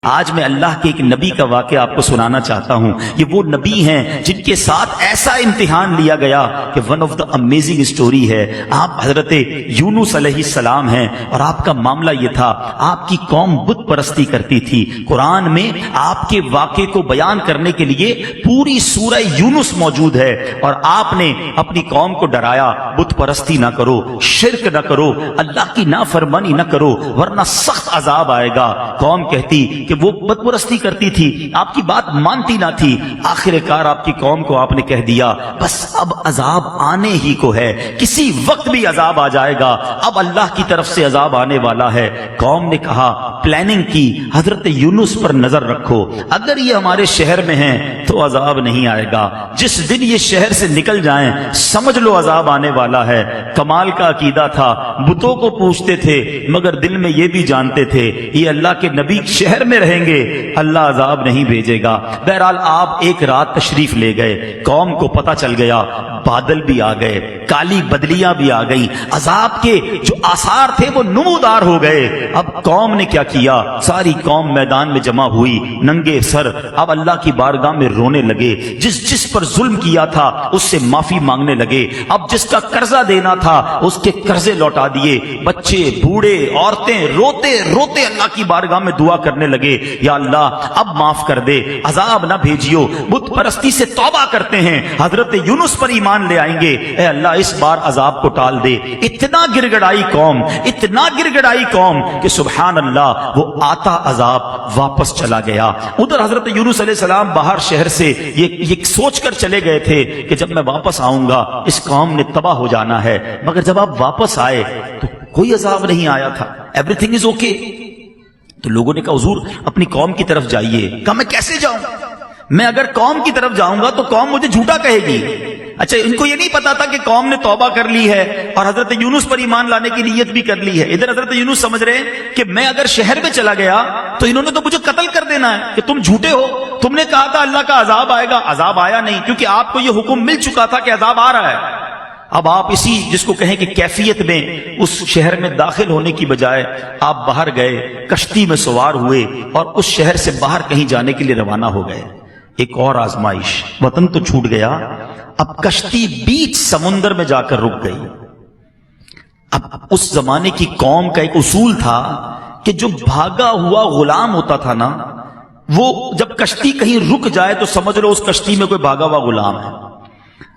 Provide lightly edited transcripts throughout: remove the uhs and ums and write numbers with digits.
آج میں اللہ کے ایک نبی کا واقعہ آپ کو سنانا چاہتا ہوں. یہ وہ نبی ہیں جن کے ساتھ ایسا امتحان لیا گیا کہ one of the amazing story ہے. آپ حضرت یونس علیہ السلام ہیں اور آپ کا معاملہ یہ تھا, آپ کی قوم بت پرستی کرتی تھی. قرآن میں آپ کے واقعے کو بیان کرنے کے لیے پوری سورہ یونس موجود ہے, اور آپ نے اپنی قوم کو ڈرایا بت پرستی نہ کرو, شرک نہ کرو, اللہ کی نافرمانی نہ کرو ورنہ سخت عذاب آئے گا. قوم کہتی کہ وہ بت پرستی کرتی تھی, آپ کی بات مانتی نہ تھی. آخر کار آپ کی قوم کو آپ نے کہہ دیا بس اب عذاب آنے ہی کو ہے, کسی وقت بھی عذاب آ جائے گا, اب اللہ کی طرف سے عذاب آنے والا ہے. قوم نے کہا, پلاننگ کی, حضرت یونس پر نظر رکھو, اگر یہ ہمارے شہر میں ہیں تو عذاب نہیں آئے گا, جس دن یہ شہر سے نکل جائیں سمجھ لو عذاب آنے والا ہے. کمال کا عقیدہ تھا, بتوں کو پوچھتے تھے مگر دل میں یہ بھی جانتے تھے یہ اللہ کے نبی شہر میں رہیں گے, اللہ عذاب نہیں بھیجے گا. بہرحال آپ ایک رات تشریف لے گئے, قوم کو پتہ چل گیا, بادل بھی آ گئے, کالی بدلیاں بھی آ گئیں, عذاب کے جو آثار تھے وہ نمودار ہو گئے. اب قوم نے کیا کیا, ساری قوم میدان میں جمع ہوئی ننگے سر, اب اللہ کی بارگاہ میں رونے لگے. جس پر ظلم کیا تھا اس سے معافی مانگنے لگے, اب جس کا قرضہ دینا تھا اس کے قرضے لوٹا دیے. بچے, بوڑھے, عورتیں روتے روتے اللہ کی بارگاہ میں دعا کرنے لگے, یا اللہ اب معاف کر دے, عذاب نہ بھیجیو, بت پرستی سے توبہ کرتے ہیں, حضرت یونس پر ایمان لے آئیں گے, اے اللہ اس بار عذاب کو ٹال دے. اتنا گر گڑائی قوم, اتنا گر گڑائی قوم کہ سبحان اللہ وہ آتا عذاب واپس چلا گیا. ادھر حضرت یونس علیہ السلام باہر شہر سے یہ سوچ کر چلے گئے تھے کہ جب میں واپس آؤں گا اس قوم نے تباہ ہو جانا ہے, مگر جب آپ واپس آئے تو کوئی عذاب نہیں آیا تھا, ایوری تھنگ از اوکے. تو لوگوں نے کہا حضور اپنی قوم کی طرف جائیے. کہا میں کیسے جاؤں, میں اگر قوم کی طرف جاؤں گا تو قوم مجھے جھوٹا کہے گی. اچھا ان کو یہ نہیں پتا تھا کہ قوم نے توبہ کر لی ہے اور حضرت یونس پر ایمان لانے کی نیت بھی کر لی ہے. ادھر حضرت یونس سمجھ رہے ہیں کہ میں اگر شہر میں چلا گیا تو انہوں نے تو مجھے قتل کر دینا ہے کہ تم جھوٹے ہو, تم نے کہا تھا اللہ کا عذاب آئے گا, عذاب آیا نہیں کیونکہ آپ کو یہ حکم مل چکا تھا کہ عذاب آ رہا ہے. اب آپ اسی جس کو کہیں کہ کیفیت میں اس شہر میں داخل ہونے کی بجائے آپ باہر گئے, کشتی میں سوار ہوئے اور اس شہر سے باہر کہیں جانے کے لیے روانہ ہو گئے. ایک اور آزمائش, وطن تو چھوٹ گیا, اب کشتی بیچ سمندر میں جا کر رک گئی. اب اس زمانے کی قوم کا ایک اصول تھا کہ جو بھاگا ہوا غلام ہوتا تھا نا, وہ جب کشتی کہیں رک جائے تو سمجھ لو اس کشتی میں کوئی بھاگا ہوا غلام ہے.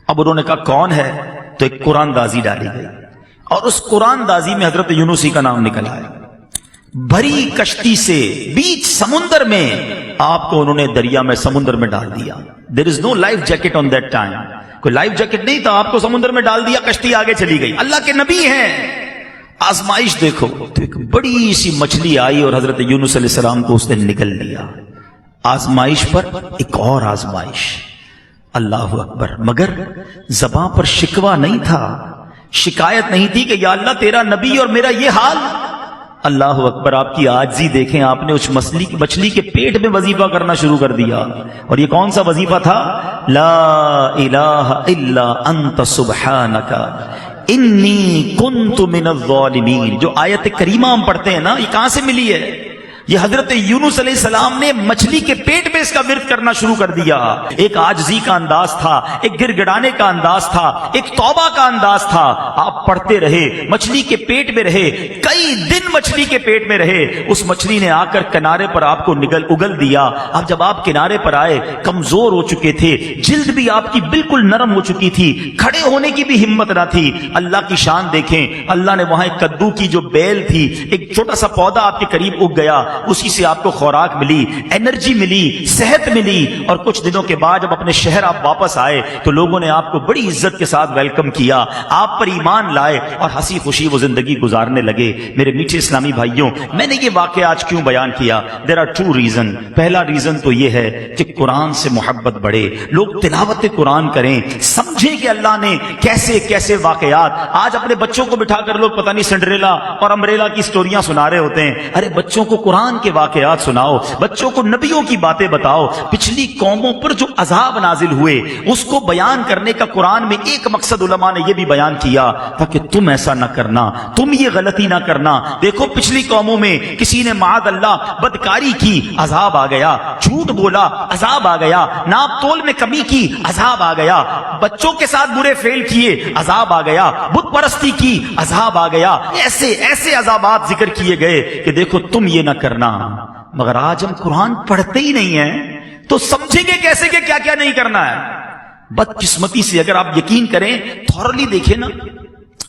اب انہوں نے کہا کون ہے, تو ایک قرآن دازی ڈالی گئی اور اس قرآن دازی میں حضرت یونسی کا نام نکل آیا. بھری کشتی سے بیچ سمندر میں آپ کو انہوں نے دریا میں سمندر میں ڈال دیا. There is no life jacket on that time, کوئی لائف جیکٹ نہیں تھا, آپ کو سمندر میں ڈال دیا, کشتی آگے چلی گئی. اللہ کے نبی ہیں. آزمائش دیکھو, تو ایک بڑی سی مچھلی آئی اور حضرت یونس علیہ السلام کو اس نے نگل لیا. آزمائش پر ایک اور آزمائش, اللہ اکبر. مگر زباں پر شکوہ نہیں تھا, شکایت نہیں تھی کہ یا اللہ تیرا نبی اور میرا یہ حال. اللہ اکبر. آپ کی عاجزی دیکھیں, آپ نے اس مچھلی کے پیٹ میں وظیفہ کرنا شروع کر دیا. اور یہ کون سا وظیفہ تھا؟ لا الہ الا انت سبحانک انی کنت من الظالمین. جو آیت کریمہ ہم پڑھتے ہیں نا, یہ کہاں سے ملی ہے؟ یہ حضرت یونس علیہ السلام نے مچھلی کے پیٹ میں اس کا ورد کرنا شروع کر دیا. ایک عاجزی کا انداز تھا, ایک گر گڑانے کا انداز تھا, ایک توبہ کا انداز تھا. آپ پڑھتے رہے, مچھلی کے پیٹ میں رہے, کئی دن مچھلی کے پیٹ میں رہے. اس مچھلی نے آ کر کنارے پر آپ کو اگل دیا. اب جب آپ کنارے پر آئے, کمزور ہو چکے تھے, جلد بھی آپ کی بالکل نرم ہو چکی تھی, کھڑے ہونے کی بھی ہمت نہ تھی. اللہ کی شان دیکھیں, اللہ نے وہاں ایک کدو کی جو بیل تھی, ایک چھوٹا سا پودا آپ کے قریب اگ گیا, اسی سے آپ کو خوراک ملی, انرجی ملی, صحت ملی. اور کچھ دنوں کے بعد جب اپنے شہر آپ واپس آئے تو لوگوں نے آپ کو بڑی عزت کے ساتھ ویلکم کیا, آپ پر ایمان لائے اور ہنسی خوشی وہ زندگی گزارنے لگے. میرے میٹھے اسلامی بھائیوں, میں نے یہ واقعہ آج کیوں بیان کیا؟ There are two reason. پہلا ریزن تو یہ ہے کہ قرآن سے محبت بڑھے, لوگ تلاوت قرآن کریں, سمجھیں کہ اللہ نے کیسے کیسے واقعات. آج اپنے بچوں کو بٹھا کر لوگ پتہ نہیں سنڈریلا اور امبریلا کی سٹوریاں سنا رہے ہوتے ہیں. ارے بچوں کو قرآن قرآن کے واقعات سناؤ، بچوں کو نبیوں کی باتیں بتاؤ، پچھلی قوموں پر جو عذاب نازل ہوئے اس کو بیان کرنے کا قرآن میں ایک مقصد علماء نے یہ بھی بیان کیا تاکہ تم ایسا نہ کرنا، تم یہ غلطی نہ کرنا۔ دیکھو پچھلی قوموں میں کسی نے معاذ اللہ بدکاری کی، عذاب آ گیا، جھوٹ بولا، عذاب آ گیا، ناپ تول میں کمی کی، عذاب آ گیا، بچوں کے ساتھ برے فعل کیے، عذاب آ گیا، بت پرستی کی، عذاب آ گیا، ایسے ایسے عذابات ذکر کیے گئے کہ دیکھو تم یہ نہ کرنا۔ مگر آج ہم قرآن پڑھتے ہی نہیں ہیں تو سمجھیں گے کیسے کہ کیا کیا نہیں کرنا ہے؟ بدقسمتی سے اگر آپ یقین کریں، تھورلی دیکھیں نا،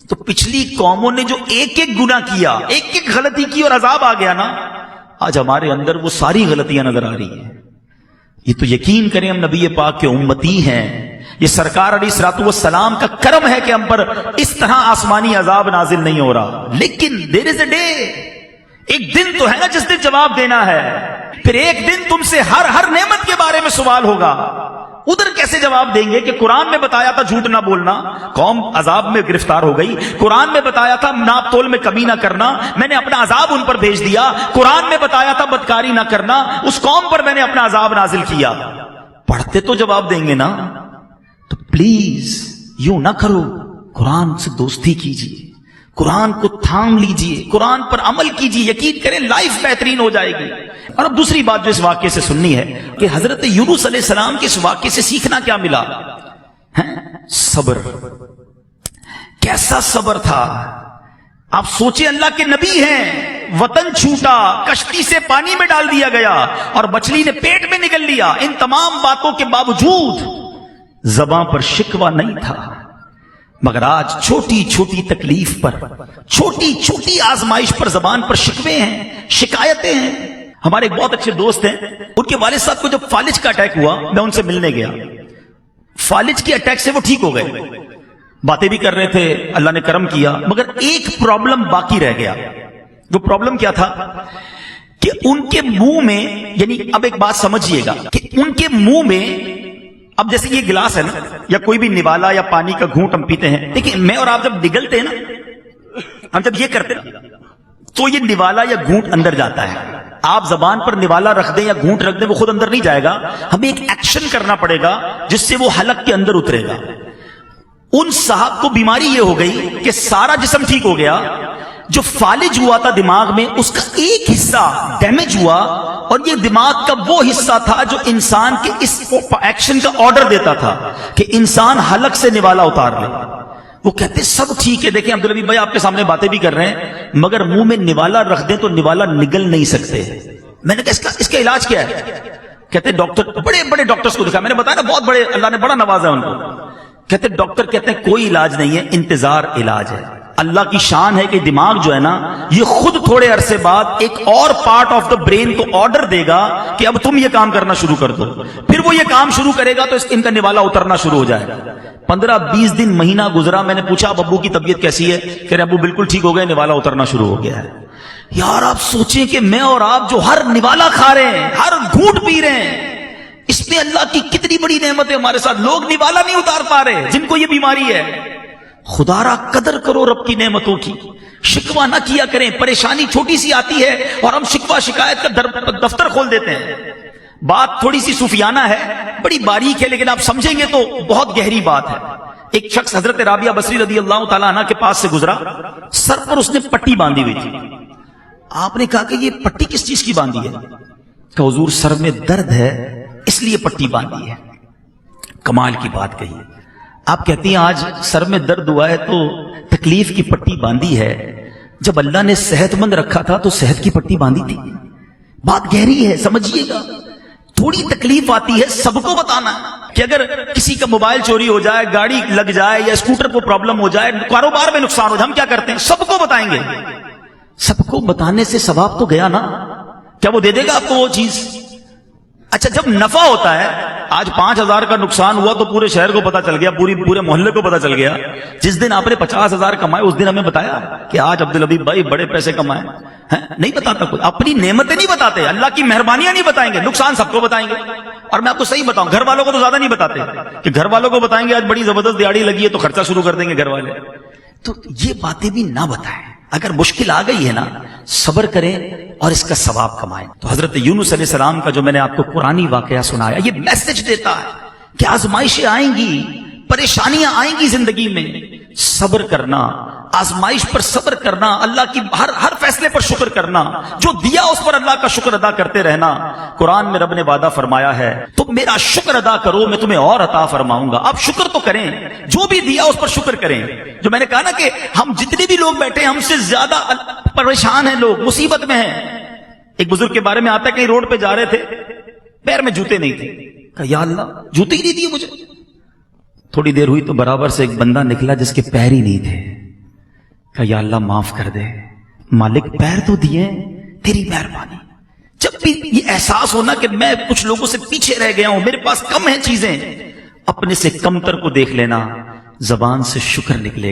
تو پچھلی قوموں نے جو ایک ایک گناہ کیا، ایک ایک غلطی کی اور عذاب آ گیا نا، آج ہمارے اندر وہ ساری غلطیاں نظر آ رہی ہیں۔ یہ تو یقین کریں ہم نبی پاک کے امتی ہیں، یہ سرکار علیہ الصلوۃ والسلام کا کرم ہے کہ ہم پر اس طرح آسمانی عذاب نازل نہیں ہو رہا۔ لیکن دیر از اے ڈے، ایک دن تو ہے نا جس دن جواب دینا ہے، پھر ایک دن تم سے ہر نعمت کے بارے میں سوال ہوگا۔ ادھر کیسے جواب دیں گے کہ قرآن میں بتایا تھا جھوٹ نہ بولنا، قوم عذاب میں گرفتار ہو گئی، قرآن میں بتایا تھا ناپ تول میں کمی نہ کرنا، میں نے اپنا عذاب ان پر بھیج دیا، قرآن میں بتایا تھا بدکاری نہ کرنا، اس قوم پر میں نے اپنا عذاب نازل کیا۔ پڑھتے تو جواب دیں گے نا، تو پلیز یوں نہ کرو، قرآن سے دوستی کیجیے، قرآن کو تھام لیجیے، قرآن پر عمل کیجیے، یقین کریں لائف بہترین ہو جائے گی۔ اور اب دوسری بات جو اس واقعے سے سننی ہے کہ حضرت یونس علیہ السلام کے اس واقعے سے سیکھنا کیا ملا؟ صبر۔ کیسا صبر تھا! آپ سوچیں، اللہ کے نبی ہیں، وطن چھوٹا، کشتی سے پانی میں ڈال دیا گیا اور مچھلی نے پیٹ میں نگل لیا، ان تمام باتوں کے باوجود زباں پر شکوہ نہیں تھا۔ مگر آج چھوٹی چھوٹی تکلیف پر، چھوٹی چھوٹی آزمائش پر زبان پر شکوے ہیں، شکایتیں ہیں۔ ہمارے ایک بہت اچھے دوست ہیں، ان کے والد صاحب کو جب فالج کا اٹیک ہوا، میں ان سے ملنے گیا، فالج کے اٹیک سے وہ ٹھیک ہو گئے، باتیں بھی کر رہے تھے، اللہ نے کرم کیا، مگر ایک پرابلم باقی رہ گیا۔ وہ پرابلم کیا تھا کہ ان کے منہ میں، یعنی اب ایک بات سمجھیے گا کہ ان کے منہ میں، اب جیسے یہ گلاس ہے نا، یا کوئی بھی نوالا یا پانی کا گھونٹ ہم پیتے ہیں، دیکھیں میں اور آپ جب نگلتے ہیں نا، ہم جب یہ کرتے ہیں تو یہ نوالا یا گھونٹ اندر جاتا ہے۔ آپ زبان پر نوالا رکھ دیں یا گھونٹ رکھ دیں، وہ خود اندر نہیں جائے گا، ہمیں ایک ایکشن کرنا پڑے گا جس سے وہ حلق کے اندر اترے گا۔ ان صاحب کو بیماری یہ ہو گئی کہ سارا جسم ٹھیک ہو گیا، جو فالج ہوا تھا دماغ میں اس کا ایک حصہ ڈیمیج ہوا، اور یہ دماغ کا وہ حصہ تھا جو انسان کے اس ایکشن کا آرڈر دیتا تھا کہ انسان حلق سے نوالا اتار لے۔ وہ کہتے سب ٹھیک ہے، دیکھیں عبدالعبید بھائی آپ کے سامنے باتیں بھی کر رہے ہیں، مگر منہ میں نوالا رکھ دیں تو نوالا نگل نہیں سکتے۔ میں نے کہا اس کا علاج کیا ہے؟ کہتے ڈاکٹر، بڑے بڑے ڈاکٹرز کو دکھا، میں نے بتایا نا بہت بڑے، اللہ نے بڑا نوازا ان کو۔ کہتے ڈاکٹر کہتے ہیں کوئی علاج نہیں ہے، انتظار علاج ہے۔ اللہ کی شان ہے کہ دماغ جو ہے نا، یہ خود تھوڑے عرصے بعد ایک اور پارٹ آف دا برین کو آرڈر دے گا کہ اب تم یہ کام کرنا شروع کر دو، پھر وہ یہ کام شروع کرے گا تو ان کا نوالا اترنا شروع ہو جائے گا۔ 15-20 دن، مہینہ گزرا، میں نے پوچھا اب ابو کی طبیعت کیسی ہے؟ کہہ رہے ابو بالکل ٹھیک ہو گئے، نوالا اترنا شروع ہو گیا ہے۔ یار آپ سوچیں کہ میں اور آپ جو ہر نوالا کھا رہے ہیں، ہر گھونٹ پی رہے ہیں، اس میں اللہ کی کتنی بڑی نعمت ہے ہمارے ساتھ۔ لوگ نوالا نہیں اتار پا رہے جن کو یہ بیماری ہے۔ خدا را قدر کرو رب کی نعمتوں کی، شکوہ نہ کیا کریں۔ پریشانی چھوٹی سی آتی ہے اور ہم شکوہ شکایت کا دفتر کھول دیتے ہیں۔ بات تھوڑی سی صوفیانہ ہے، بڑی باریک ہے، لیکن آپ سمجھیں گے تو بہت گہری بات ہے۔ ایک شخص حضرت رابعہ بصری رضی اللہ تعالیٰ عنہ کے پاس سے گزرا، سر پر اس نے پٹی باندھی ہوئی تھی۔ آپ نے کہا کہ یہ پٹی کس چیز کی باندھی ہے؟ کہ حضور سر میں درد ہے اس لیے پٹی باندھی ہے۔ کمال کی بات کہی۔ آپ کہتی ہیں آج سر میں درد ہوا ہے تو تکلیف کی پٹی باندھی ہے، جب اللہ نے صحت مند رکھا تھا تو صحت کی پٹی باندھی تھی۔ بات گہری ہے، سمجھیے گا۔ تھوڑی تکلیف آتی ہے، سب کو بتانا کہ اگر کسی کا موبائل چوری ہو جائے، گاڑی لگ جائے، یا اسکوٹر کو پرابلم ہو جائے، کاروبار میں نقصان ہو جائے، ہم کیا کرتے ہیں؟ سب کو بتائیں گے۔ سب کو بتانے سے ثواب تو گیا نا؟ کیا وہ دے دے گا آپ کو وہ چیز؟ اچھا جب نفع ہوتا ہے، آج 5000 کا نقصان ہوا تو پورے شہر کو پتا چل گیا، پورے محلے کو پتا چل گیا۔ جس دن آپ نے 50,000 کمائے اس دن ہمیں بتایا کہ آج عبدالعبید بھائی بڑے پیسے کمائے ہیں؟ نہیں بتاتا کوئی، اپنی نعمتیں نہیں بتاتے، اللہ کی مہربانیاں نہیں بتائیں گے، نقصان سب کو بتائیں گے۔ اور میں آپ کو صحیح بتاؤں، گھر والوں کو تو زیادہ نہیں بتاتے کہ گھر والوں کو بتائیں گے آج بڑی زبردست دیہڑی لگی ہے تو خرچہ شروع کر دیں گے گھر والے۔ تو یہ باتیں بھی نہ بتائیں، اگر مشکل آ گئی ہے نا، صبر کریں اور اس کا ثواب کمائیں. تو حضرت یونس علیہ السلام کا جو میں نے آپ کو قرآنی واقعہ سنایا، یہ میسج دیتا ہے کہ آزمائشیں آئیں گی، پریشانیاں آئیں گی زندگی میں، صبر کرنا، آزمائش پر صبر کرنا، اللہ کی ہر فیصلے پر شکر کرنا، جو دیا اس پر اللہ کا شکر ادا کرتے رہنا. قرآن میں رب نے وعدہ فرمایا ہے تم میرا شکر ادا کرو میں تمہیں اور عطا فرماؤں گا. آپ شکر تو کریں، جو بھی دیا اس پر شکر کریں. جو میں نے کہا نا کہ ہم جتنے بھی لوگ بیٹھے ہیں ہم سے زیادہ پریشان ہیں، لوگ مصیبت میں ہیں. ایک بزرگ کے بارے میں آتا ہے کہ روڈ پہ جا رہے تھے، پیر میں جوتے نہیں تھے، کہا یا اللہ جوتے ہی نہیں دیے مجھے. تھوڑی دیر ہوئی تو برابر سے ایک بندہ نکلا جس کے پیر ہی نہیں تھے. کہا یا اللہ معاف کر دے، مالک پیر تو دیے، تیری مہربانی. جب بھی یہ احساس ہونا کہ میں کچھ لوگوں سے پیچھے رہ گیا ہوں، میرے پاس کم ہیں چیزیں، اپنے سے کمتر کو دیکھ لینا، زبان سے شکر نکلے گا.